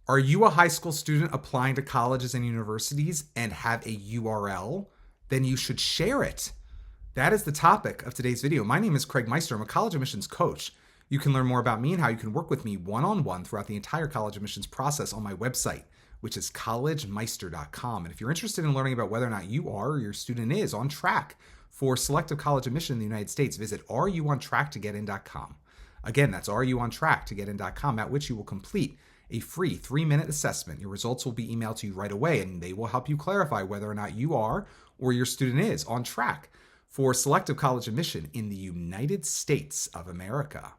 Are you a high school student applying to colleges and universities and have a URL? Then you should share it. That is the topic of today's video. My name is Craig Meister. I'm a college admissions coach. You can learn more about me and how you can work with me one-on-one throughout the entire college admissions process on my website, which is collegemeister.com. And if you're interested in learning about whether or not you are or your student is on track for selective college admission in the United States, visit areyouontracktogetin.com. Again, that's areyouontracktogetin.com, at which you will complete a free 3-minute assessment. Your results will be emailed to you right away, and they will help you clarify whether or not you are or your student is on track for selective college admission in the United States of America.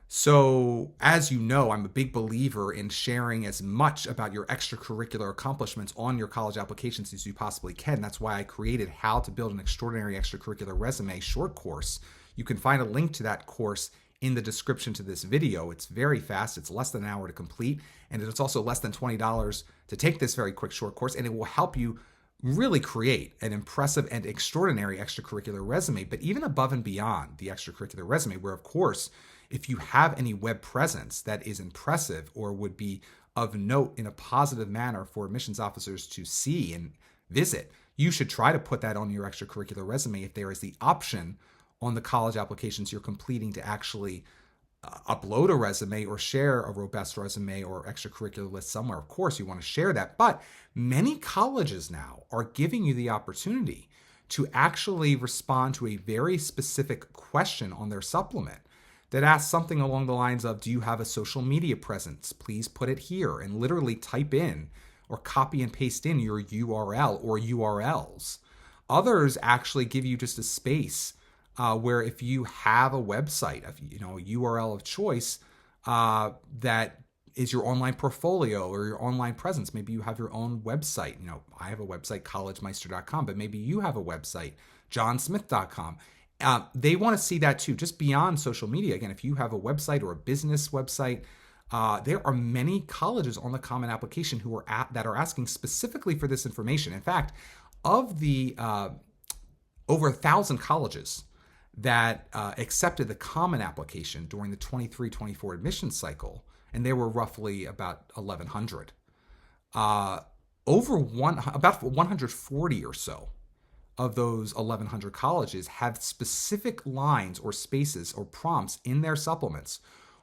So, as you know, I'm a big believer in sharing as much about your extracurricular accomplishments on your college applications as you possibly can. That's why I created How to Build an Extraordinary Extracurricular Resume short course. You can find a link to that course in the description to this video. It's very fast. It's less than an hour to complete, and it's also less than $20 to take this very quick short course, and it will help you really create an impressive and extraordinary extracurricular resume, but even above and beyond the extracurricular resume, where, of course, if you have any web presence that is impressive or would be of note in a positive manner for admissions officers to see and visit, you should try to put that on your extracurricular resume if there is the option on the college applications you're completing to actually upload a resume or share a robust resume or extracurricular list somewhere. Of course, you want to share that, but many colleges now are giving you the opportunity to actually respond to a very specific question on their supplement that asks something along the lines of, do you have a social media presence? Please put it here, and literally type in or copy and paste in your URL or URLs. Others actually give you just a space where if you have a website, a URL of choice that is your online portfolio or your online presence. Maybe you have your own website. I have a website, collegemeister.com, but maybe you have a website, johnsmith.com. They want to see that too, just beyond social media. Again, if you have a website or a business website, there are many colleges on the Common Application that are asking specifically for this information. In fact, of the over 1,000 colleges that accepted the Common Application during the 23-24 admission cycle, and there were roughly about 1,100. About 140 or so of those 1,100 colleges have specific lines or spaces or prompts in their supplements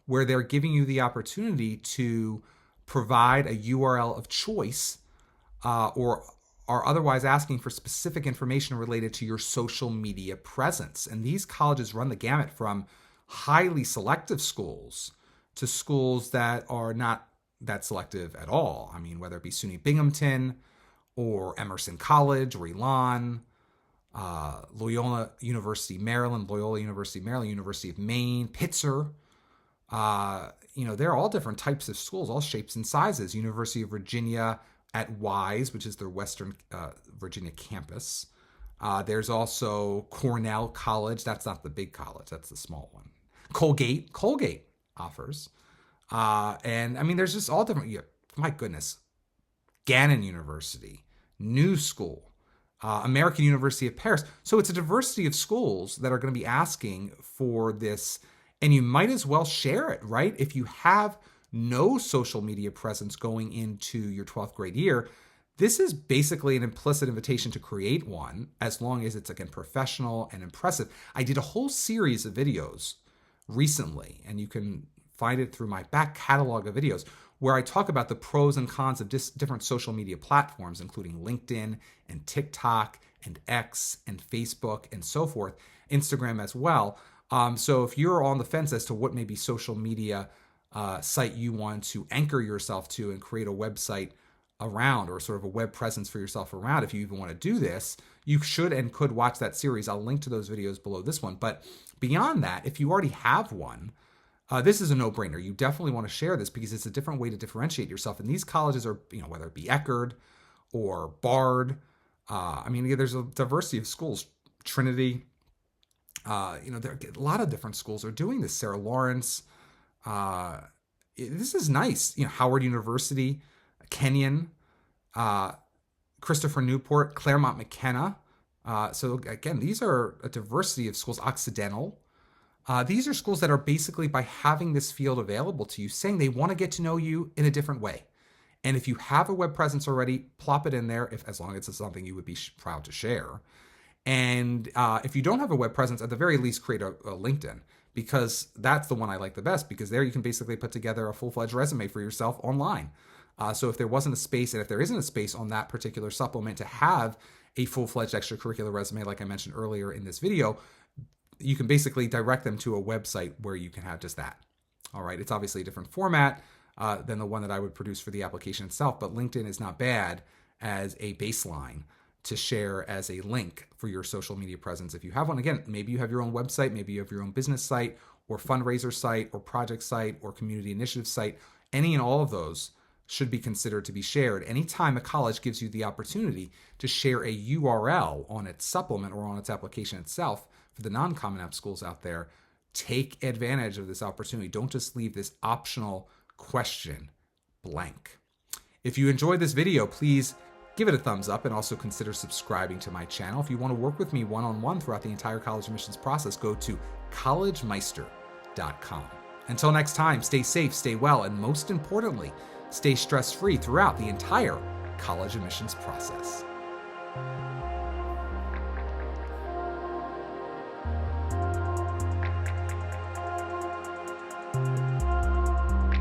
where they're giving you the opportunity to provide a URL of choice or are otherwise asking for specific information related to your social media presence. And these colleges run the gamut from highly selective schools to schools that are not that selective at all. I mean, whether it be SUNY Binghamton or Emerson College or Elon, Loyola University, Maryland, University of Maine, Pitzer. They're all different types of schools, all shapes and sizes. University of Virginia at Wise, which is their Western Virginia campus. There's also Cornell College. That's not the big college. That's the small one. Colgate offers. And I mean, there's just all different. My goodness. Gannon University, New School, American University of Paris. So it's a diversity of schools that are going to be asking for this. And you might as well share it, right? If you have no social media presence going into your 12th grade year, this is basically an implicit invitation to create one, as long as it's, again, professional and impressive. I did a whole series of videos recently, and you can find it through my back catalog of videos, where I talk about the pros and cons of different social media platforms, including LinkedIn and TikTok and X and Facebook and so forth, Instagram as well. So if you're on the fence as to what maybe social media site you want to anchor yourself to and create a website around, or sort of a web presence for yourself around, if you even want to do this, you should and could watch that series. I'll link to those videos below this one. But beyond that, if you already have one, this is a no-brainer. You definitely want to share this because it's a different way to differentiate yourself. And these colleges are, whether it be Eckerd or Bard, there's a diversity of schools. Trinity, there are a lot of different schools are doing this. Sarah Lawrence, this is nice. Howard University, Kenyon, Christopher Newport, Claremont McKenna. So again, these are a diversity of schools. Occidental, These are schools that are basically, by having this field available to you, saying they want to get to know you in a different way. And if you have a web presence already, plop it in there, if as long as it's something you would be proud to share. And if you don't have a web presence, at the very least, create a LinkedIn, because that's the one I like the best, because there you can basically put together a full-fledged resume for yourself online. So if there wasn't a space, and if there isn't a space on that particular supplement to have a full-fledged extracurricular resume, like I mentioned earlier in this video, you can basically direct them to a website where you can have just that. All right, it's obviously a different format than the one that I would produce for the application itself, but LinkedIn is not bad as a baseline to share as a link for your social media presence. If you have one, again, maybe you have your own website, maybe you have your own business site or fundraiser site or project site or community initiative site. Any and all of those should be considered to be shared. Anytime a college gives you the opportunity to share a URL on its supplement or on its application itself, for the non-Common App schools out there, take advantage of this opportunity. Don't just leave this optional question blank. If you enjoyed this video, please give it a thumbs up and also consider subscribing to my channel. If you want to work with me one-on-one throughout the entire college admissions process, go to collegemeister.com. Until next time, stay safe, stay well, and most importantly, stay stress-free throughout the entire college admissions process.